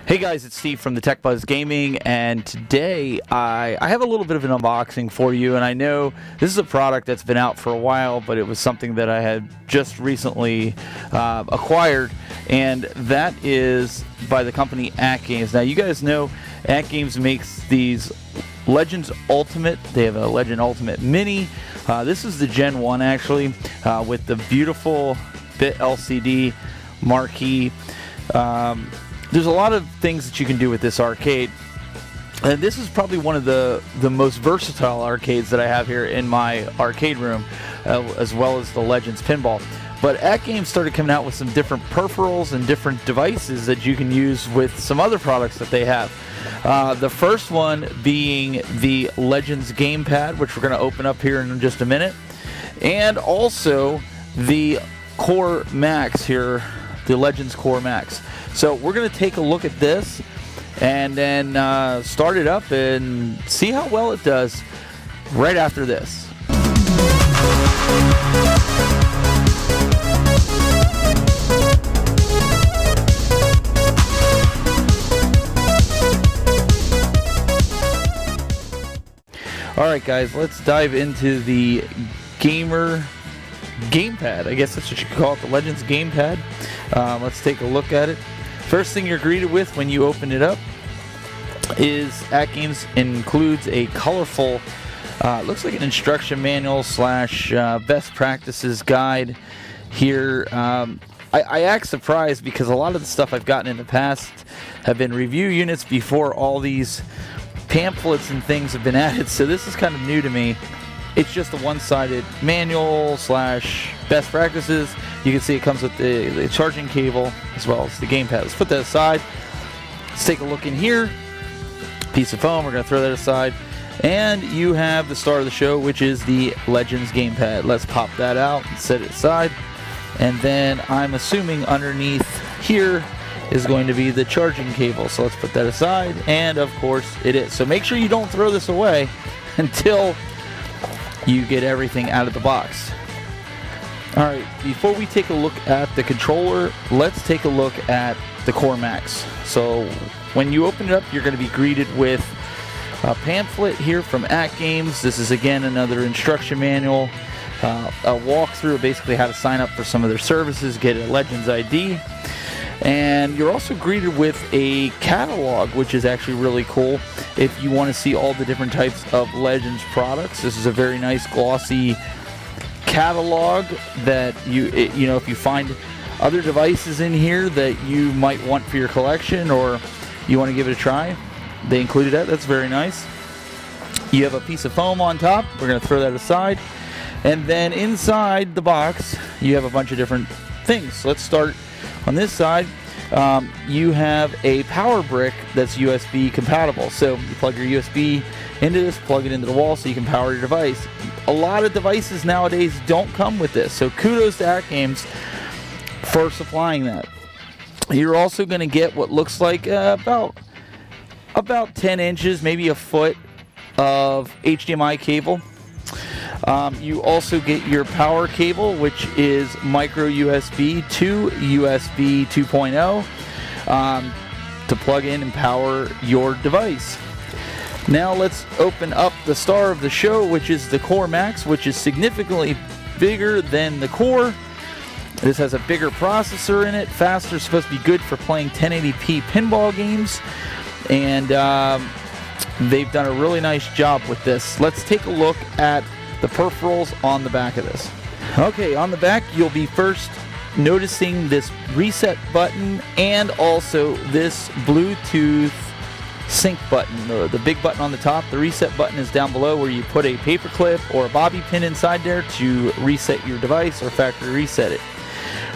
Hey guys, it's Steve from the Tech Buzz Gaming, and today I have a little bit of an unboxing for you. And I know this is a product that's been out for a while, but it was something that I had just recently acquired, and that is by the company AtGames. Now, you guys know AtGames makes these Legends Ultimate. They have a Legend Ultimate Mini. This is the Gen 1 actually, with the beautiful bit LCD marquee. There's a lot of things that you can do with this arcade, and this is probably one of the most versatile arcades that I have here in my arcade room, as well as the Legends Pinball. But AtGames started coming out with some different peripherals and different devices that you can use with some other products that they have. The first one being the Legends GamePad, which we're going to open up here in just a minute, and also the CoreMax here, the Legends CoreMax. So we're going to take a look at this and then start it up and see how well it does right after this. Alright guys, let's dive into the GamePad. I guess that's what you could call it, the Legends GamePad. Let's take a look at it. First thing you're greeted with when you open it up is AtGames includes a colorful, looks like an instruction manual slash best practices guide here. I act surprised because a lot of the stuff I've gotten in the past have been review units before all these pamphlets and things have been added, so this is kind of new to me. It's just a one-sided manual slash best practices. You can see it comes with the charging cable as well as the gamepad. Let's put that aside. Let's take a look in here. Piece of foam, we're going to throw that aside. And you have the star of the show, which is the Legends GamePad. Let's pop that out and set it aside. And then I'm assuming underneath here is going to be the charging cable. So let's put that aside. And of course it is. So make sure you don't throw this away until you get everything out of the box. Alright, before we take a look at the controller, let's take a look at the CoreMax. So when you open it up, you're going to be greeted with a pamphlet here from AtGames. This is again another instruction manual, a walkthrough of basically how to sign up for some of their services, get a Legends ID. And you're also greeted with a catalog, which is actually really cool if you want to see all the different types of Legends products. This is a very nice glossy catalog that you know, if you find other devices in here that you might want for your collection or you want to give it a try, they included that. That's very nice. You have a piece of foam on top. We're going to throw that aside. And then inside the box, you have a bunch of different things. So let's start on this side. You have a power brick that's USB compatible. So you plug your USB into this, plug it into the wall so you can power your device. A lot of devices nowadays don't come with this, so kudos to AtGames for supplying that. You're also going to get what looks like about 10 inches, maybe a foot of HDMI cable. You also get your power cable, which is micro USB to USB 2.0 to plug in and power your device. Now let's open up the star of the show, which is the CoreMax, which is significantly bigger than the Core. This has a bigger processor in it, faster, supposed to be good for playing 1080p pinball games, and they've done a really nice job with this. Let's take a look at the peripherals on the back of this. Okay, on the back you'll be first noticing this reset button and also this Bluetooth sync button, the big button on the top. The reset button is down below where you put a paper clip or a bobby pin inside there to reset your device or factory reset it.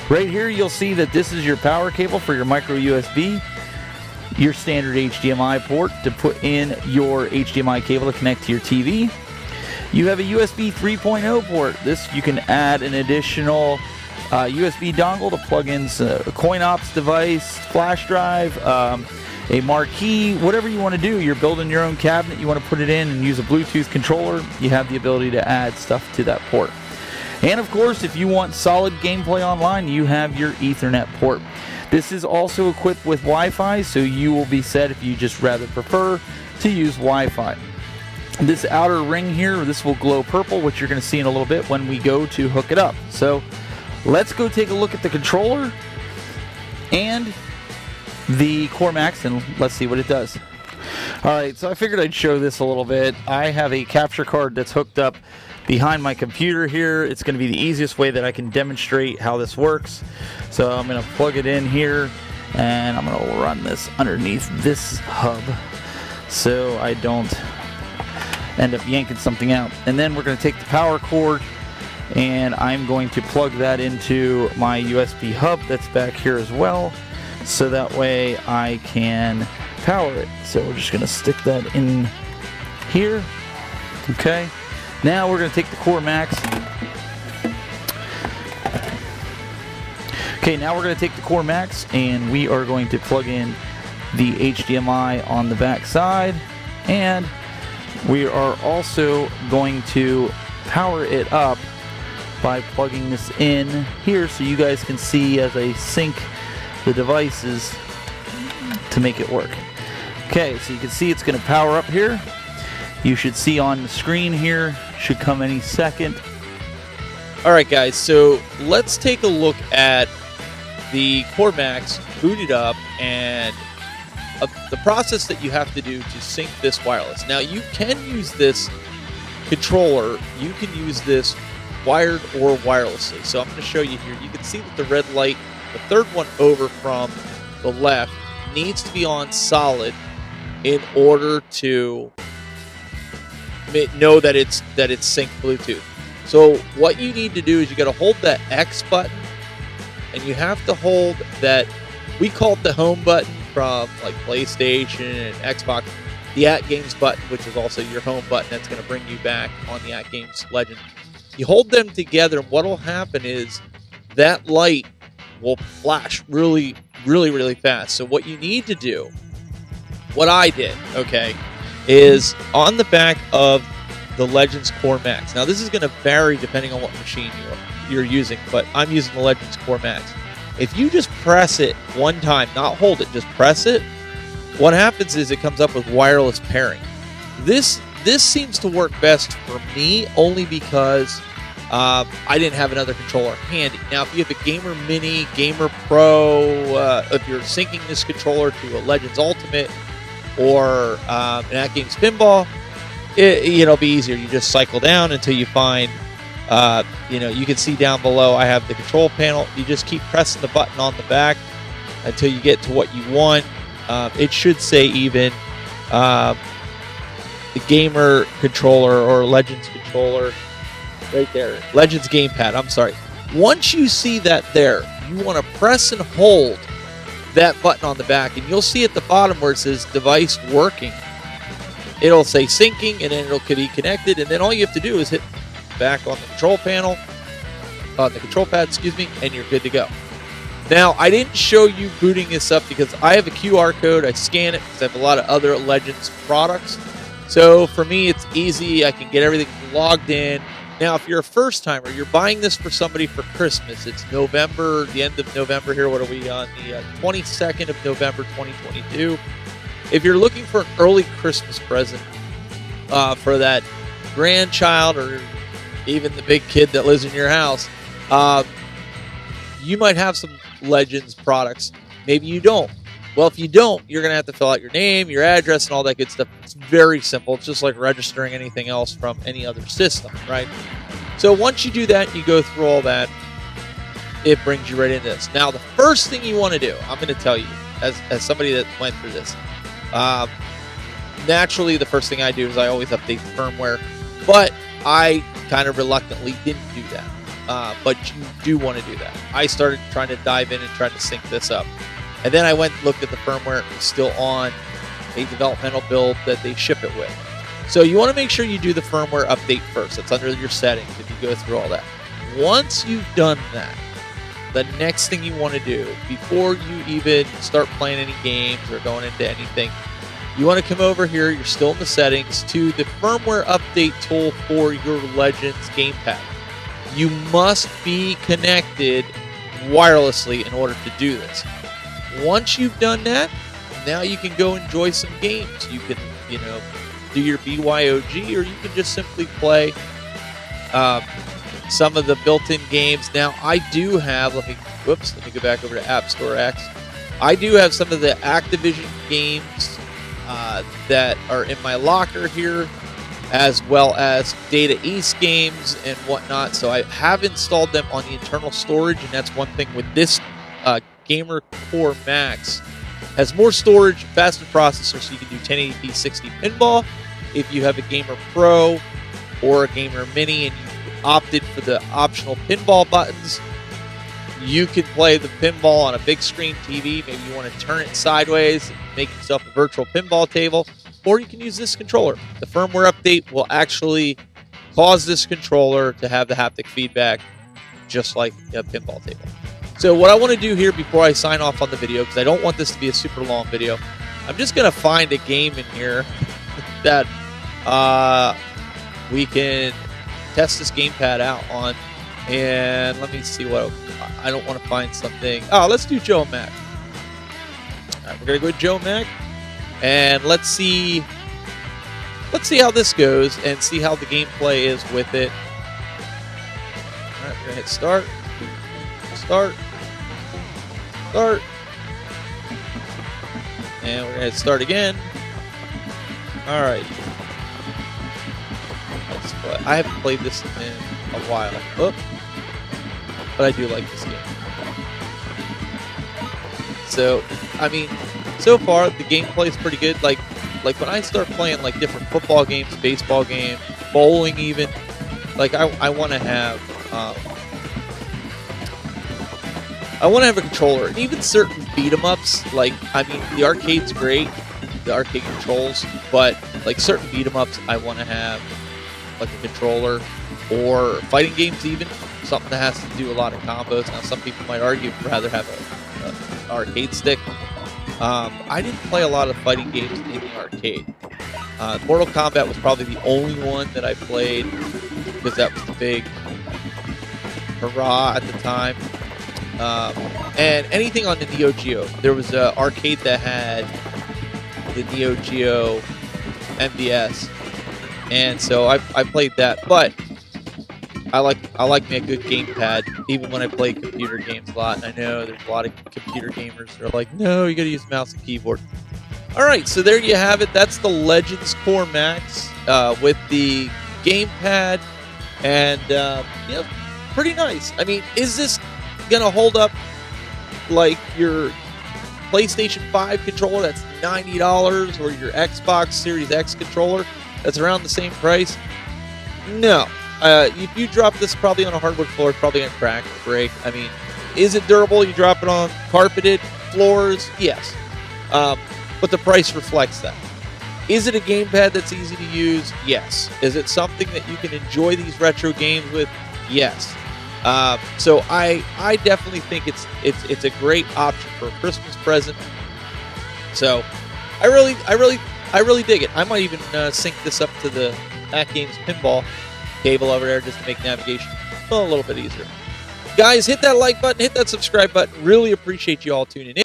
Right here you'll see that this is your power cable for your micro USB, your standard HDMI port to put in your HDMI cable to connect to your TV. You have a USB 3.0 port. This you can add an additional USB dongle to plug in a coin ops device, flash drive, a marquee, whatever you want to do. You're building your own cabinet, you want to put it in and use a Bluetooth controller, you have the ability to add stuff to that port. And of course, if you want solid gameplay online, you have your Ethernet port. This is also equipped with Wi-Fi, so you will be set if you just rather prefer to use Wi-Fi. This outer ring here, this will glow purple, which you're going to see in a little bit when we go to hook it up. So let's go take a look at the controller and the CoreMax, and let's see what it does. Alright, so I figured I'd show this a little bit. I have a capture card that's hooked up behind my computer here. It's going to be the easiest way that I can demonstrate how this works. So I'm going to plug it in here, and I'm going to run this underneath this hub so I don't end up yanking something out. And then we're going to take the power cord, and I'm going to plug that into my USB hub that's back here as well, so that way I can power it. So we're just going to stick that in here. Okay. Now we're going to take the CoreMax. Okay, now we're going to take the CoreMax and we are going to plug in the HDMI on the back side, and we are also going to power it up by plugging this in here so you guys can see as I sync the devices to make it work. Okay, so you can see it's going to power up here. You should see on the screen here, should come any second. Alright guys, so let's take a look at the CoreMax booted up and the process that you have to do to sync this wireless. Now you can use this controller, you can use this wired or wirelessly. So I'm going to show you here. You can see that the red light, the third one over from the left, needs to be on solid in order to know that it's synced Bluetooth. So what you need to do is you got to hold that X button, and you have to hold that, we call it the home button from like PlayStation and Xbox, the AtGames button, which is also your home button that's going to bring you back on the AtGames Legend. You hold them together, and what will happen is that light will flash really, really, really fast. So what you need to do, what I did, okay, is on the back of the Legends CoreMax. Now this is going to vary depending on what machine you're using, but I'm using the Legends CoreMax. If you just press it one time, not hold it, just press it, what happens is it comes up with wireless pairing. This seems to work best for me only because I didn't have another controller handy. Now, if you have a Gamer Mini, Gamer Pro, if you're syncing this controller to a Legends Ultimate or an AtGames Pinball, it'll be easier. You just cycle down until you find, you can see down below I have the control panel. You just keep pressing the button on the back until you get to what you want. It should say even the Gamer controller or Legends controller right there. Legends GamePad, I'm sorry. Once you see that there, you want to press and hold that button on the back, and you'll see at the bottom where it says device working. It'll say syncing, and then it'll be connected, and then all you have to do is hit back on the control panel, on the control pad, excuse me, and you're good to go. Now, I didn't show you booting this up because I have a QR code. I scan it because I have a lot of other Legends products. So for me, it's easy. I can get everything logged in. Now, if you're a first timer, you're buying this for somebody for Christmas. It's November, the end of November here. What are we on? The 22nd of November, 2022. If you're looking for an early Christmas present for that grandchild or even the big kid that lives in your house, you might have some Legends products. Maybe you don't. Well, if you don't, you're going to have to fill out your name, your address, and all that good stuff. It's very simple. It's just like registering anything else from any other system, right? So once you do that, you go through all that, it brings you right into this. Now, the first thing you want to do, I'm going to tell you, as somebody that went through this, naturally, the first thing I do is I always update the firmware, but I kind of reluctantly didn't do that. But you do want to do that. I started trying to dive in and trying to sync this up. And then I went and looked at the firmware. It was still on a developmental build that they ship it with. So you want to make sure you do the firmware update first. That's under your settings if you go through all that. Once you've done that, the next thing you want to do, before you even start playing any games or going into anything, you want to come over here, you're still in the settings, to the firmware update tool for your Legends GamePad. You must be connected wirelessly in order to do this. once you've done that, now you can go enjoy some games. You can, do your BYOG, or you can just simply play some of the built-in games. Now, I do have, let me go back over to App Store X. I do have some of the Activision games that are in my locker here, as well as Data East games and whatnot. So I have installed them on the internal storage, and that's one thing with this Gamer Core Max. Has more storage, faster processor, so you can do 1080p 60 pinball. If you have a Gamer Pro or a Gamer Mini and you opted for the optional pinball buttons, you can play the pinball on a big screen TV. Maybe you want to turn it sideways and make yourself a virtual pinball table, or you can use this controller. The firmware update will actually cause this controller to have the haptic feedback just like a pinball table. So what I want to do here before I sign off on the video, because I don't want this to be a super long video, I'm just going to find a game in here that we can test this gamepad out on. And let me see what I don't want to find something. Oh, let's do Joe and Mac. All right, we're going to go with Joe and Mac, and let's see how this goes and see how the gameplay is with it. All right, we're going to hit start. Start. And we're going to hit start again. All right. I haven't played this in a while. Oh. But I do like this game. So, I mean, so far the gameplay is pretty good. Like when I start playing like different football games, baseball games, bowling even, like I want to have a controller. And even certain beat 'em ups, like, I mean, the arcade's great, the arcade controls, but like certain beat 'em ups, I want to have like a controller, or fighting games even, something that has to do a lot of combos. Now, some people might argue rather have an arcade stick. I didn't play a lot of fighting games in the arcade. Mortal Kombat was probably the only one that I played, because that was the big hurrah at the time. And anything on the Neo Geo. There was an arcade that had the Neo Geo MVS, and so I played that. But I like me a good gamepad, even when I play computer games a lot. And I know there's a lot of computer gamers that are like, no, you got to use mouse and keyboard. All right, so there you have it. That's the Legends Core Max with the gamepad, and pretty nice. I mean, is this gonna hold up like your PlayStation 5 controller that's $90, or your Xbox Series X controller that's around the same price? No. If you drop this probably on a hardwood floor, it's probably gonna crack or break. I mean, is it durable? You drop it on carpeted floors? Yes. But the price reflects that. Is it a gamepad that's easy to use? Yes. Is it something that you can enjoy these retro games with? Yes. So I definitely think it's a great option for a Christmas present. So I really dig it. I might even sync this up to the AtGames pinball cable over there just to make navigation a little bit easier. Guys, hit that like button, hit that subscribe button. Really appreciate you all tuning in.